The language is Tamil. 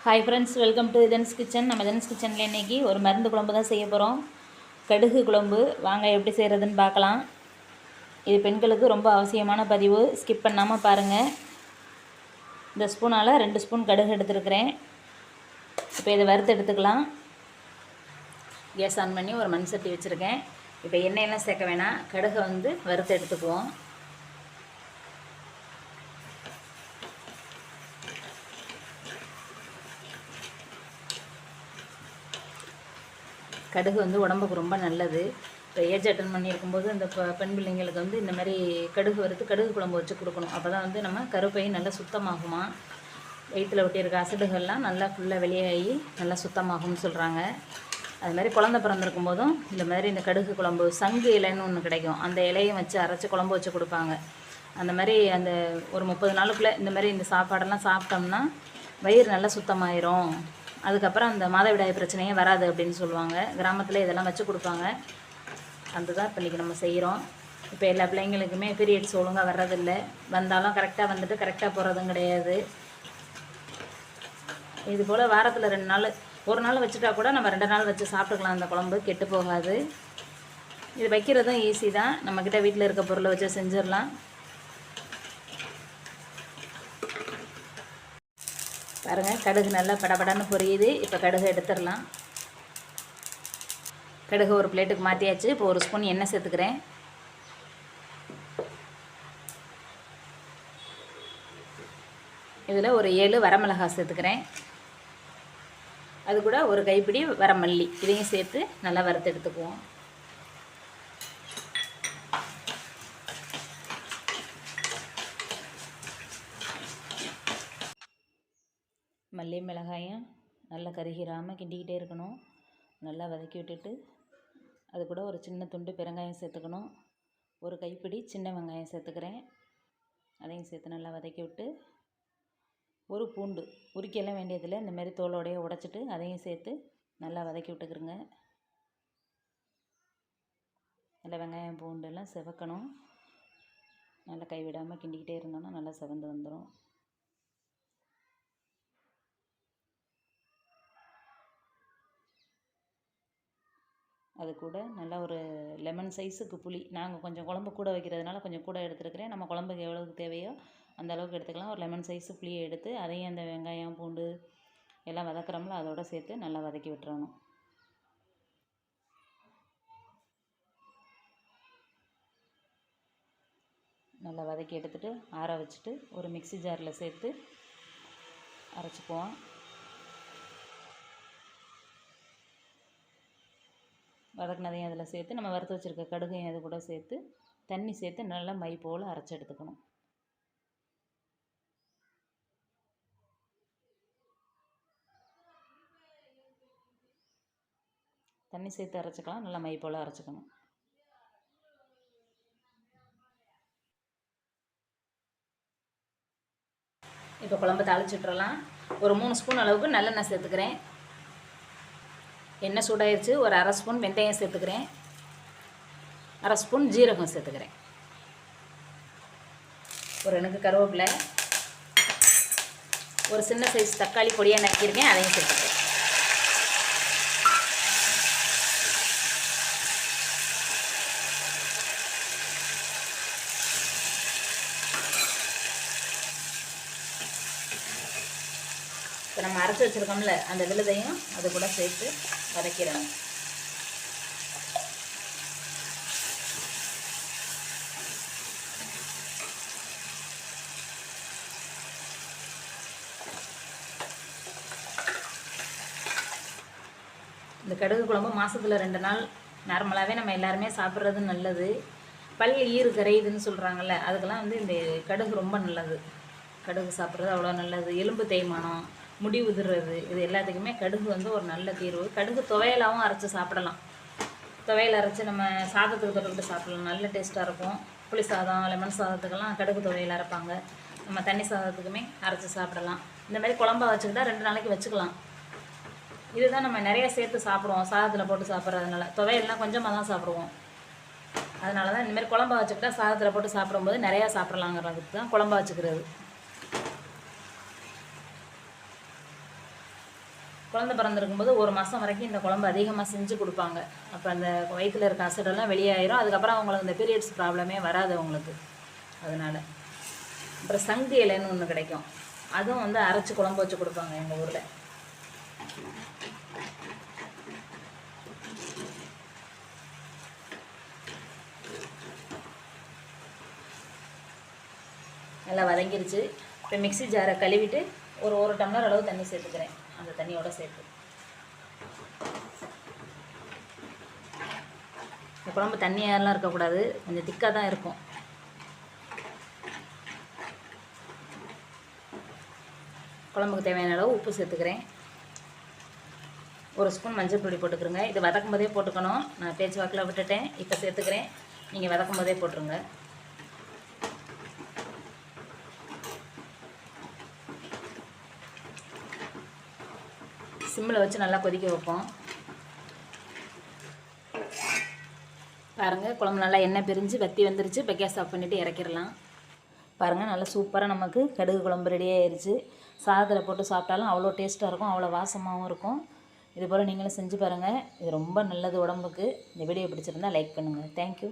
Hi friends, welcome to gents kitchen. நம்ம ஜென்ஸ் கிச்சனில் இன்றைக்கி ஒரு மருந்து குழம்பு தான் செய்ய போகிறோம். கடுகு குழம்பு. வாங்க எப்படி செய்கிறதுன்னு பார்க்கலாம். இது பெண்களுக்கு ரொம்ப அவசியமான பதிவு, ஸ்கிப் பண்ணாமல் பாருங்கள். இந்த ஸ்பூனால் 2 ஸ்பூன் கடுகு எடுத்துருக்கிறேன். இப்போ இதை வறுத்து எடுத்துக்கலாம். கேஸ் ஆன் பண்ணி ஒரு மண் சட்டி வச்சுருக்கேன். இப்போ எண்ணெயெல்லாம் சேர்க்க வேணாம், கடுகை வறுத்து எடுத்துக்குவோம். கடுகு உடம்புக்கு ரொம்ப நல்லது. இப்போ ஏஜ் அட்டன் பண்ணியிருக்கும்போது இந்த பெண் பிள்ளைங்களுக்கு இந்த மாதிரி கடுகு வறுத்து கடுகு குழம்பு வச்சு கொடுக்கணும். அப்போ தான் நம்ம கருப்பையும் நல்லா சுத்தமாகுமா, வயிற்றில் ஒட்டியிருக்க அசடுகள்லாம் நல்லா ஃபுல்லாக வெளியாகி நல்லா சுத்தமாகும்னு சொல்கிறாங்க. அது மாதிரி குழந்தை பிறந்திருக்கும் போதும் இந்த மாதிரி இந்த கடுகு குழம்பு, சங்கு இலைன்னு ஒன்று கிடைக்கும், அந்த இலையும் வச்சு அரைச்சி குழம்பு வச்சு கொடுப்பாங்க. அந்த மாதிரி அந்த ஒரு 30 நாளுக்குள்ளே இந்த மாதிரி இந்த சாப்பாடெல்லாம் சாப்பிட்டோம்னா வயிறு நல்லா சுத்தமாயிரும். அதுக்கப்புறம் அந்த மாதவிடாய் பிரச்சனையே வராது அப்படின்னு சொல்லுவாங்க. கிராமத்தில் இதெல்லாம் வச்சு கொடுப்பாங்க. அதுதான் இப்போ இன்றைக்கி நம்ம செய்கிறோம். இப்போ எல்லா பிள்ளைங்களுக்குமே பீரியட்ஸ் ஒழுங்காக வர்றதில்லை. வந்தாலும் கரெக்டாக வந்துட்டு கரெக்டாக போகிறதும் கிடையாது. இது போல் வாரத்தில் 2 நாள், ஒரு நாள் வச்சுட்டா கூட நம்ம 2 நாள் வச்சு சாப்பிட்டுக்கலாம். அந்த குழம்பு கெட்டு போகாது. இது வைக்கிறதும் ஈஸி தான். நம்மக்கிட்ட வீட்டில் இருக்க பொருளை வச்சு செஞ்சிடலாம். பாருங்கள், கடுகு நல்லா படபடன்னு பொரியுது. இப்போ கடுகு எடுத்துடலாம். கடுகு ஒரு பிளேட்டுக்கு மாற்றியாச்சு. இப்போ 1 ஸ்பூன் எண்ணெய் சேர்த்துக்கிறேன். இதில் ஒரு 7 வரமிளகாய் சேர்த்துக்கிறேன். அது கூட ஒரு கைப்பிடி வரமல்லி, இதையும் சேர்த்து நல்லா வறுத்து எடுத்துக்குவோம். மல்லி மிளகாயும் நல்லா கருகிராமல் கிண்டிக்கிட்டே இருக்கணும். நல்லா வதக்கி விட்டுட்டு அது கூட ஒரு சின்ன துண்டு பெருங்காயம் சேர்த்துக்கணும். ஒரு கைப்பிடி சின்ன வெங்காயம் சேர்த்துக்கிறேன். அதையும் சேர்த்து நல்லா வதக்கி விட்டு, ஒரு பூண்டு உரிக்கலாம் வேண்டியதில்லை, இந்த மாதிரி தோலோடையே உடைச்சிட்டு அதையும் சேர்த்து நல்லா வதக்கி விட்டுக்கிறோங்க. நல்லா வெங்காயம் பூண்டெல்லாம் செவக்கணும். நல்லா கைவிடாமல் கிண்டிக்கிட்டே இருந்தோன்னா நல்லா செவந்து வந்துடும். அது கூட நல்லா ஒரு லெமன் சைஸுக்கு புளி, நாங்கள் கொஞ்சம் குழம்பு கூட வைக்கிறதுனால கொஞ்சம் கூட எடுத்துருக்கிறேன். நம்ம குழம்புக்கு எவ்வளோக்கு தேவையோ அந்த அளவுக்கு எடுத்துக்கலாம். ஒரு லெமன் சைஸு புளியை எடுத்து அதையும் அந்த வெங்காயம் பூண்டு எல்லாம் வதக்குறோம்ல அதோடு சேர்த்து நல்லா வதக்கி விட்டுறணும். நல்லா வதக்கி எடுத்துகிட்டு ஆற வச்சுட்டு ஒரு மிக்ஸி ஜாரில் சேர்த்து அரைச்சிக்குவோம். வதக்கினதையும் அதில் சேர்த்து நம்ம வறுத்து வச்சுருக்க கடுகையும் அது கூட சேர்த்து தண்ணி சேர்த்து நல்லா மை போல் அரைச்சி எடுத்துக்கணும். தண்ணி சேர்த்து அரைச்சிக்கலாம், நல்லா மை போல் அரைச்சிக்கணும். இப்போ குழம்பு தாளிச்சுட்றலாம். ஒரு 3 ஸ்பூன் அளவுக்கு நல்லெண்ணெய் சேர்த்துக்கிறேன். எண்ணெய் சூடாயிருச்சு. ஒரு 1/2 ஸ்பூன் வெந்தயம் சேர்த்துக்கிறேன். 1/2 ஸ்பூன் ஜீரகம் சேர்த்துக்கிறேன். ஒரு எனக்கு கருவேப்பிலை, ஒரு சின்ன சைஸ் தக்காளி பொடியாக நறுக்கியிருக்கேன், அதையும் சேர்த்துக்கிறேன். இப்போ நம்ம அரைச்சி வச்சுருக்கோம்ல அந்த விழுதையும் அது கூட சேர்த்து வதக்கிடணும். இந்த கடுகு குழம்பு மாதத்தில் 2 நாள் நார்மலாகவே நம்ம எல்லாருமே சாப்பிட்றது நல்லது. பல் ஈறு கரையுதுன்னு சொல்கிறாங்கல்ல, அதுக்கெல்லாம் இந்த கடுகு ரொம்ப நல்லது. கடுகு சாப்பிட்றது அவ்வளோ நல்லது. எலும்பு தேய்மானம், முடி உதிர்றது, இது எல்லாத்துக்குமே கடுகு ஒரு நல்ல தீர்வு. கடுகு துவையலாகவும் அரைச்சி சாப்பிடலாம். துவையல் அரைச்சி நம்ம சாதத்துக்கு தொட்டுக்கிட்டு சாப்பிடலாம், நல்ல டேஸ்ட்டாக இருக்கும். புளி சாதம், லெமன் சாதத்துக்கெல்லாம் கடுகு துவையல் அரைப்பாங்க. நம்ம தண்ணி சாதத்துக்குமே அரைச்சி சாப்பிடலாம். இந்த மாதிரி குழம்பா வச்சுக்கிட்டா 2 நாளைக்கு வச்சுக்கலாம். இதுதான் நம்ம நிறைய சேர்த்து சாப்பிடுவோம் சாதத்தில் போட்டு சாப்பிட்றதுனால. துவையல்லாம் கொஞ்சமாக தான் சாப்பிடுவோம். அதனால தான் இந்தமாதிரி குழம்பா வச்சுக்கிட்டா சாதத்தில் போட்டு சாப்பிடும்போது நிறையா சாப்பிட்லாங்கிறதுக்கு தான் குழம்பா வச்சுக்கிறது. குழந்தை பிறந்திருக்கும்போது 1 மாதம் வரைக்கும் இந்த குழம்பு அதிகமாக செஞ்சு கொடுப்பாங்க. அப்போ அந்த வயிற்றில் இருக்க அசடெல்லாம் வெளியாயிரும். அதுக்கப்புறம் அவங்களுக்கு இந்த பீரியட்ஸ் ப்ராப்ளமே வராது அவங்களுக்கு. அதனால் அப்புறம் சங்கு இலைன்னு ஒன்று கிடைக்கும், அதுவும் வந்து அரைச்சி குழம்பு வச்சு கொடுப்பாங்க எங்கள் ஊரில். நல்லா வதங்கிருச்சு. இப்போ மிக்ஸி ஜாரை கழுவிட்டு ஒரு டம்ளர் அளவு தண்ணி சேர்த்துக்கிறேன். அந்த தண்ணியோட சேர்த்து இந்த குழம்பு தண்ணியாரெலாம் இருக்கக்கூடாது, கொஞ்சம் திக்காக தான் இருக்கும். குழம்புக்கு தேவையான அளவு உப்பு சேர்த்துக்கிறேன். 1 ஸ்பூன் மஞ்சள் பொடி போட்டுக்கிறேங்க. இது வதக்கும் போதே போட்டுக்கணும். நான் பேச்சு வாக்கில் விட்டுட்டேன், இப்போ சேர்த்துக்கிறேன். நீங்கள் வதக்கும் போதே போட்டுருங்க. சிம்மில் வச்சு நல்லா கொதிக்க வைப்போம். பாருங்கள், குழம்பு நல்லா எண்ணெய் பிரிஞ்சு வற்றி வந்துருச்சு. இப்போ கேஸ் ஆஃப் பண்ணிவிட்டு இறக்கிடலாம். பாருங்கள், நல்லா சூப்பராக நமக்கு கடுகு குழம்பு ரெடி ஆயிடுச்சு. சாதத்தில் போட்டு சாப்பிட்டாலும் அவ்வளோ டேஸ்ட்டாக இருக்கும், அவ்வளோ வாசமாகவும் இருக்கும். இது போல் நீங்களும் செஞ்சு பாருங்கள். இது ரொம்ப நல்லது உடம்புக்கு. இந்த வீடியோ பிடிச்சிருந்தால் லைக் பண்ணுங்கள். தேங்க்யூ.